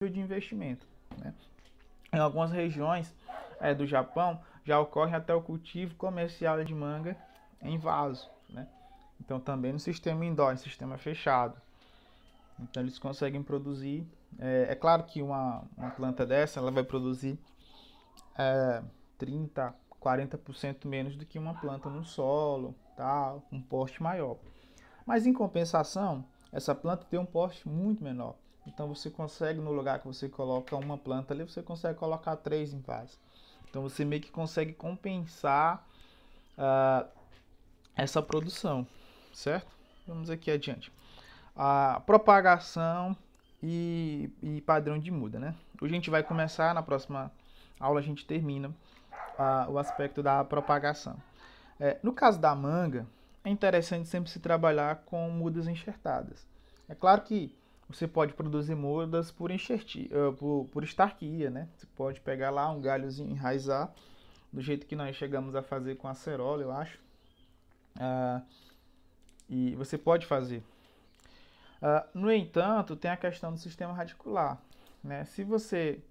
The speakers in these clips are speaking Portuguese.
de investimento, né? Em algumas regiões do Japão já ocorre até o cultivo comercial de manga em vaso, né? Então também no sistema indoor, no sistema fechado. Então eles conseguem produzir. É claro que uma planta dessa ela vai produzir 30, 40% menos do que uma planta no solo, tá? Um porte maior. Mas em compensação, essa planta tem um porte muito menor. Então você consegue, no lugar que você coloca uma planta ali, você consegue colocar 3 em vaso. Então você meio que consegue compensar uh, essa produção, certo? Vamos aqui adiante. A propagação e padrão de muda, né? Hoje a gente vai começar, na próxima aula a gente termina o aspecto da propagação. No caso da manga, é interessante sempre se trabalhar com mudas enxertadas. É claro que você pode produzir mudas por estarquia, né? Você pode pegar lá um galhozinho, enraizar, do jeito que nós chegamos a fazer com a acerola, eu acho. E você pode fazer. No entanto, tem a questão do sistema radicular, né? Se você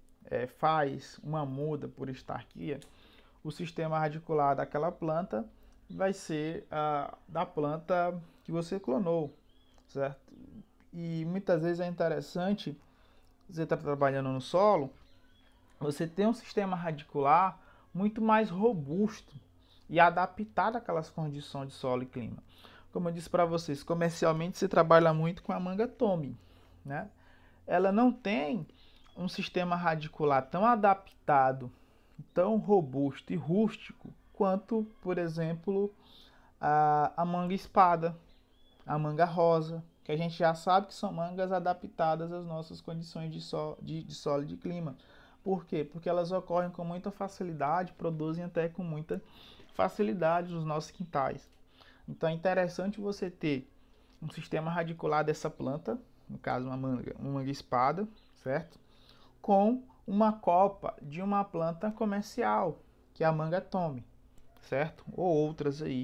faz uma muda por estarquia, o sistema radicular daquela planta vai ser da planta que você clonou, certo? E muitas vezes é interessante, você está trabalhando no solo, você tem um sistema radicular muito mais robusto e adaptado àquelas condições de solo e clima. Como eu disse para vocês, comercialmente se trabalha muito com a manga Tommy, né? Ela não tem um sistema radicular tão adaptado, tão robusto e rústico quanto, por exemplo, a manga espada, a manga rosa, que a gente já sabe que são mangas adaptadas às nossas condições de solo e de clima. Por quê? Porque elas ocorrem com muita facilidade, produzem até com muita facilidade nos nossos quintais. Então é interessante você ter um sistema radicular dessa planta, no caso uma manga espada, certo? Com uma copa de uma planta comercial, que é a manga Tommy, certo? Ou outras aí,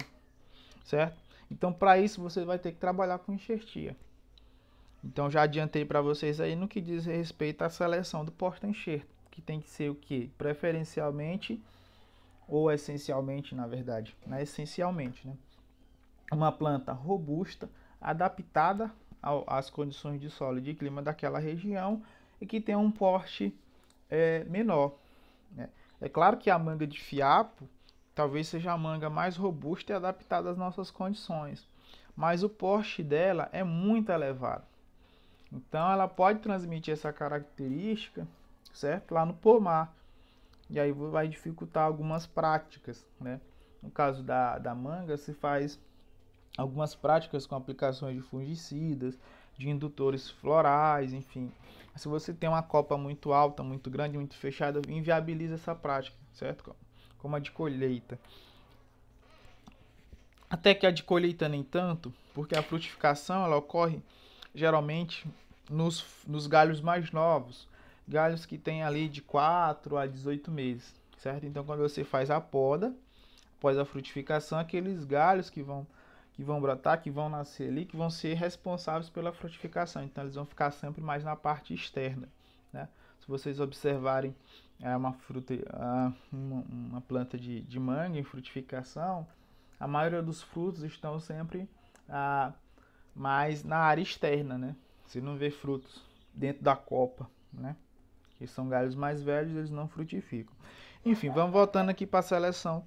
certo? Então para isso você vai ter que trabalhar com enxertia. Então já adiantei para vocês aí no que diz respeito à seleção do porta-enxerto, que tem que ser o que? Preferencialmente ou essencialmente, na verdade, né? Essencialmente, né? Uma planta robusta, adaptada às condições de solo e de clima daquela região e que tem um porte menor. Né? É claro que a manga de fiapo talvez seja a manga mais robusta e adaptada às nossas condições, mas o porte dela é muito elevado. Então ela pode transmitir essa característica, certo? Lá no pomar. E aí vai dificultar algumas práticas, né? No caso da manga, se faz algumas práticas com aplicações de fungicidas, de indutores florais, enfim. Se você tem uma copa muito alta, muito grande, muito fechada, inviabiliza essa prática, certo? Como a de colheita. Até que a de colheita nem tanto, porque a frutificação ela ocorre geralmente nos galhos mais novos, galhos que têm ali de 4 a 18 meses, certo? Então quando você faz a poda, após a frutificação, aqueles galhos que vão brotar, que vão nascer ali, que vão ser responsáveis pela frutificação. Então eles vão ficar sempre mais na parte externa, né? Se vocês observarem uma planta de manga em frutificação, a maioria dos frutos estão sempre mais na área externa, né? Você não vê frutos dentro da copa, né? Que são galhos mais velhos, eles não frutificam. Enfim, vamos voltando aqui para a seleção.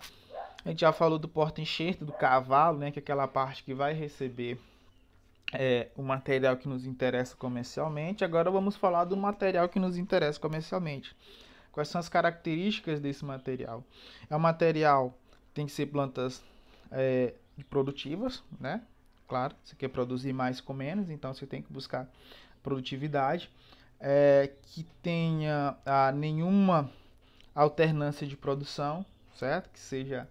A gente já falou do porta-enxerto, do cavalo, né? Que é aquela parte que vai receber o material que nos interessa comercialmente. Agora vamos falar do material que nos interessa comercialmente. Quais são as características desse material? É um material que tem que ser plantas produtivas, né? Claro, você quer produzir mais com menos, então você tem que buscar produtividade. Que tenha nenhuma alternância de produção, certo? Que seja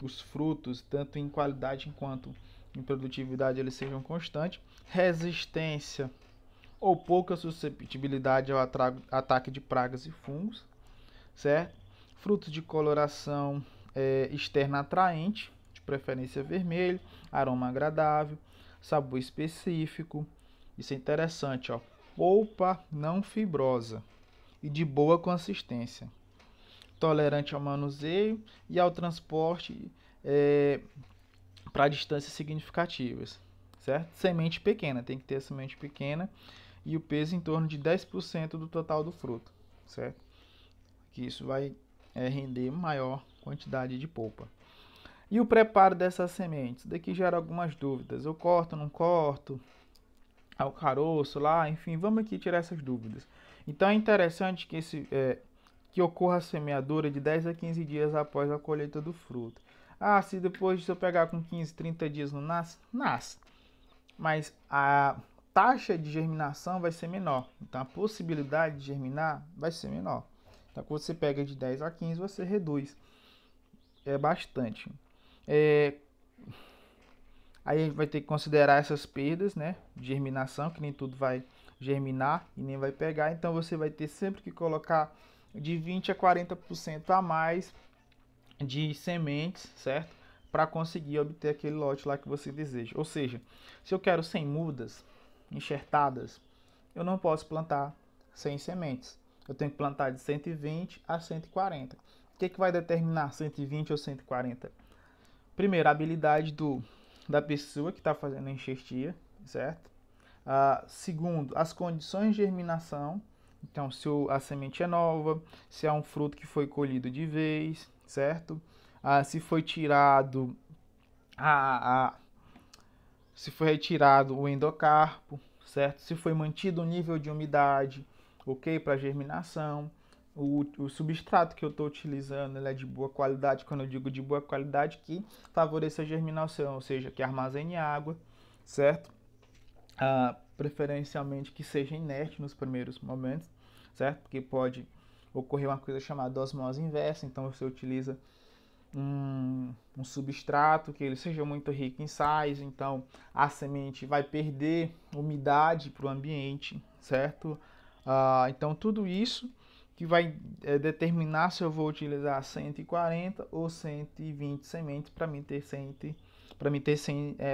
os frutos, tanto em qualidade quanto em produtividade, eles sejam constantes. Resistência ou pouca susceptibilidade ao ataque de pragas e fungos, certo? Frutos de coloração externa atraente, de preferência vermelho, aroma agradável, sabor específico. Isso é interessante, ó. polpa não fibrosa e de boa consistência, tolerante ao manuseio e ao transporte para distâncias significativas, certo? Semente pequena, tem que ter a semente pequena e o peso em torno de 10% do total do fruto, certo? Que isso vai render maior quantidade de polpa. E o preparo dessas sementes? Daqui gera algumas dúvidas. Eu corto, não corto? Ao caroço lá, enfim, vamos aqui tirar essas dúvidas. Então é interessante que ocorra a semeadura de 10 a 15 dias após a colheita do fruto. Ah, se depois de eu pegar com 15, 30 dias não nasce? Nasce. Mas a taxa de germinação vai ser menor. Então a possibilidade de germinar vai ser menor. Então quando você pega de 10 a 15, você reduz. É bastante. Aí a gente vai ter que considerar essas perdas, né, de germinação, que nem tudo vai germinar e nem vai pegar. Então você vai ter sempre que colocar de 20 a 40% a mais de sementes, certo? Para conseguir obter aquele lote lá que você deseja. Ou seja, se eu quero 100 mudas enxertadas, eu não posso plantar 100 sementes. Eu tenho que plantar de 120 a 140. O que vai determinar 120 ou 140? Primeiro, a habilidade da pessoa que está fazendo a enxertia, certo? Segundo, as condições de germinação. Então, se a semente é nova, se é um fruto que foi colhido de vez, certo? Se foi tirado se foi retirado o endocarpo, certo? Se foi mantido o nível de umidade, ok, para germinação. O substrato que eu estou utilizando ele é de boa qualidade. Quando eu digo de boa qualidade, que favoreça a germinação, ou seja, que armazene água, certo? Preferencialmente que seja inerte nos primeiros momentos, certo? Porque pode ocorrer uma coisa chamada osmose inversa, então você utiliza um substrato que ele seja muito rico em sais, então a semente vai perder umidade para o ambiente, certo? Então tudo isso que vai determinar se eu vou utilizar 140 ou 120 sementes para mim ter 100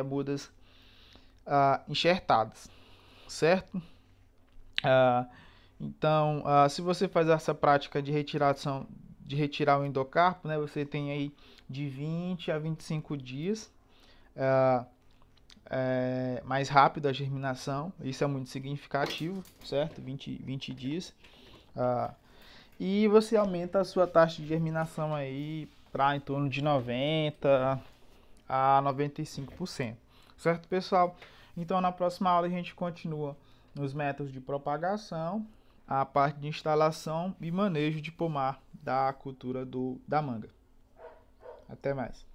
mudas enxertadas, certo? Então, se você faz essa prática de retirar o endocarpo, né, você tem aí de 20 a 25 dias mais rápido a germinação. Isso é muito significativo, certo? 20 dias. E você aumenta a sua taxa de germinação aí para em torno de 90 a 95%. Certo, pessoal? Então, na próxima aula a gente continua nos métodos de propagação, a parte de instalação e manejo de pomar da cultura da manga. Até mais.